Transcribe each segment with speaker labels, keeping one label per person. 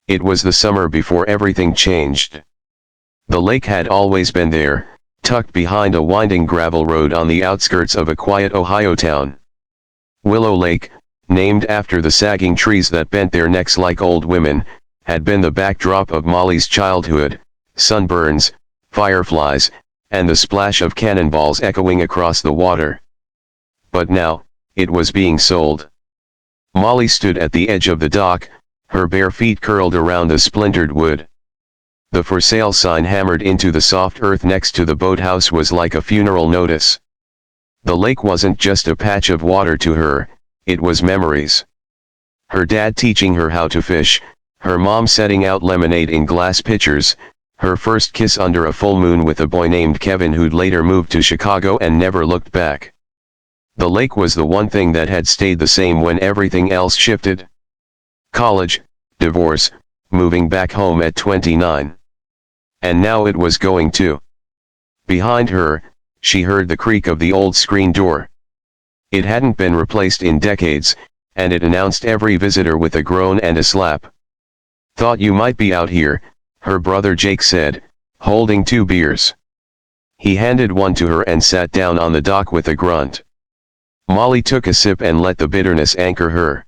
Speaker 1: It was the summer before everything changed. The lake had always been there, tucked behind a winding gravel road on the outskirts of a quiet Ohio town. Willow Lake, named after the sagging trees that bent their necks like old women, had been the backdrop of Molly's childhood: sunburns, fireflies, and the splash of cannonballs echoing across the water. But now, it was being sold. Molly stood at the edge of the dock, her bare feet curled around the splintered wood. The for sale sign hammered into the soft earth next to the boathouse was like a funeral notice. The lake wasn't just a patch of water to her, it was memories. Her dad teaching her how to fish, her mom setting out lemonade in glass pitchers, her first kiss under a full moon with a boy named Kevin who'd later moved to Chicago and never looked back. The lake was the one thing that had stayed the same when everything else shifted. College, divorce, moving back home at 29. And now it was going to. Behind her, she heard the creak of the old screen door. It hadn't been replaced in decades, and it announced every visitor with a groan and a slap. "Thought you might be out here," her brother Jake said, holding 2 beers. He handed one to her and sat down on the dock with a grunt. Molly took a sip and let the bitterness anchor her.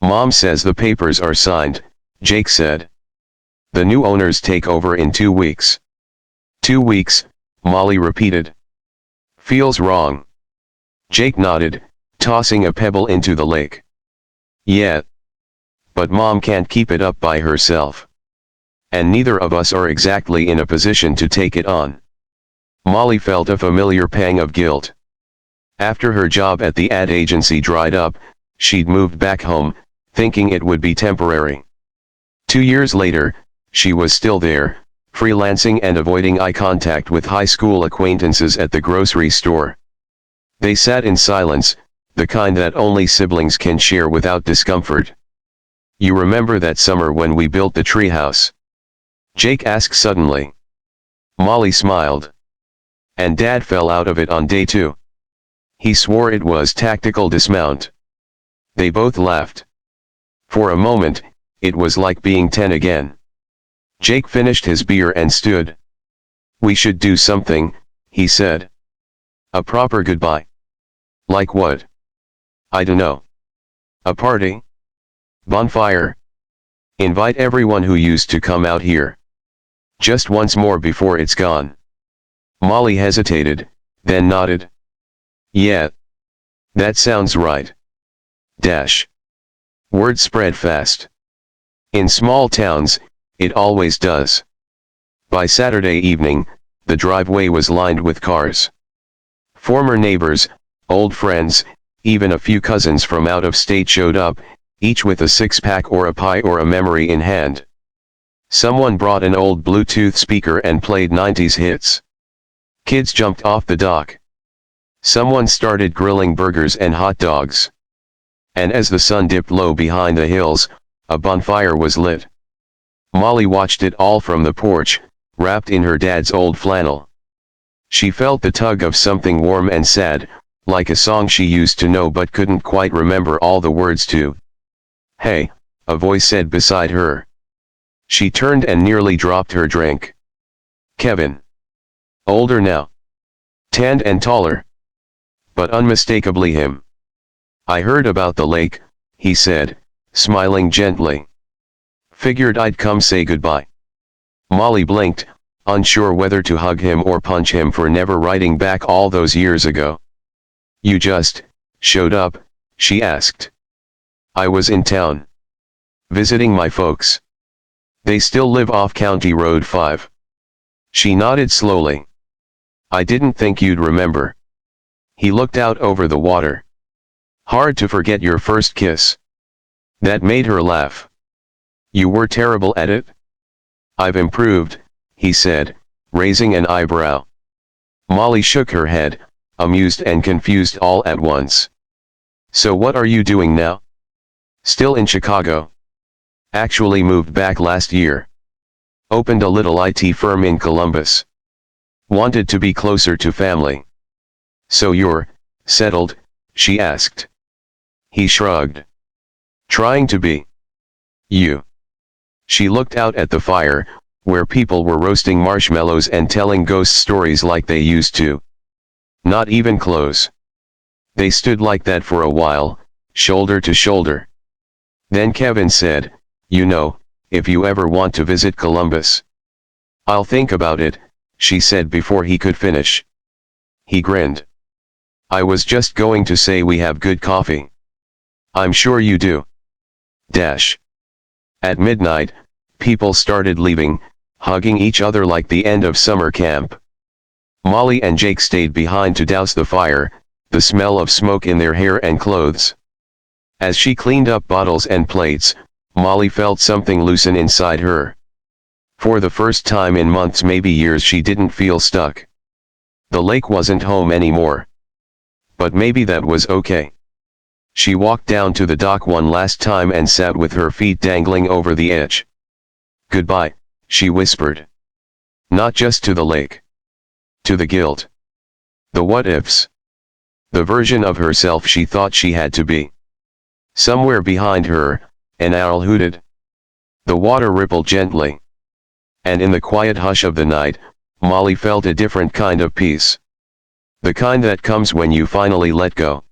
Speaker 1: "Mom says the papers are signed," Jake said. "The new owners take over in 2 weeks. 2 weeks, Molly repeated. "Feels wrong." Jake nodded, tossing a pebble into the lake. "Yeah. But Mom can't keep it up by herself. And neither of us are exactly in a position to take it on." Molly felt a familiar pang of guilt. After her job at the ad agency dried up, she'd moved back home, thinking it would be temporary. 2 years later, she was still there, freelancing and avoiding eye contact with high school acquaintances at the grocery store. They sat in silence, the kind that only siblings can share without discomfort. "You remember that summer when we built the treehouse?" Jake asked suddenly. Molly smiled. "And Dad fell out of it on day 2. He swore it was tactical dismount." They both laughed. For a moment, it was like being 10 again. Jake finished his beer and stood. "We should do something," he said. "A proper goodbye." "Like what?" "I dunno. A party? Bonfire? Invite everyone who used to come out here. Just once more before it's gone." Molly hesitated, then nodded. "Yeah. That sounds right." Dash. Word spread fast. In small towns, it always does. By Saturday evening, the driveway was lined with cars. Former neighbors, old friends, even a few cousins from out of state showed up, each with a 6-pack or a pie or a memory in hand. Someone brought an old Bluetooth speaker and played 90s hits. Kids jumped off the dock. Someone started grilling burgers and hot dogs. And as the sun dipped low behind the hills, a bonfire was lit. Molly watched it all from the porch, wrapped in her dad's old flannel. She felt the tug of something warm and sad, like a song she used to know but couldn't quite remember all the words to. "Hey," a voice said beside her. She turned and nearly dropped her drink. Kevin. Older now. Tanned and taller. But unmistakably him. "I heard about the lake," he said, smiling gently. "Figured I'd come say goodbye." Molly blinked, unsure whether to hug him or punch him for never writing back all those years ago. "You just showed up?" she asked. "I was in town. Visiting my folks. They still live off County Road 5. She nodded slowly. "I didn't think you'd remember." He looked out over the water. "Hard to forget your first kiss." That made her laugh. "You were terrible at it?" "I've improved," he said, raising an eyebrow. Molly shook her head, amused and confused all at once. "So what are you doing now?" "Still in Chicago. Actually moved back last year. Opened a little IT firm in Columbus. Wanted to be closer to family." "So you're settled?" she asked. He shrugged. "Trying to be." "You?" She looked out at the fire, where people were roasting marshmallows and telling ghost stories like they used to. Not even close. They stood like that for a while, shoulder to shoulder. Then Kevin said, "You know, if you ever want to visit Columbus." "I'll think about it," she said before he could finish. He grinned. "I was just going to say we have good coffee." "I'm sure you do." Dash. At midnight, people started leaving, hugging each other like the end of summer camp. Molly and Jake stayed behind to douse the fire, the smell of smoke in their hair and clothes. As she cleaned up bottles and plates, Molly felt something loosen inside her. For the first time in months, maybe years, she didn't feel stuck. The lake wasn't home anymore. But maybe that was okay. She walked down to the dock one last time and sat with her feet dangling over the edge. "Goodbye," she whispered. Not just to the lake. To the guilt. The what-ifs. The version of herself she thought she had to be. Somewhere behind her, an owl hooted. The water rippled gently. And in the quiet hush of the night, Molly felt a different kind of peace. The kind that comes when you finally let go.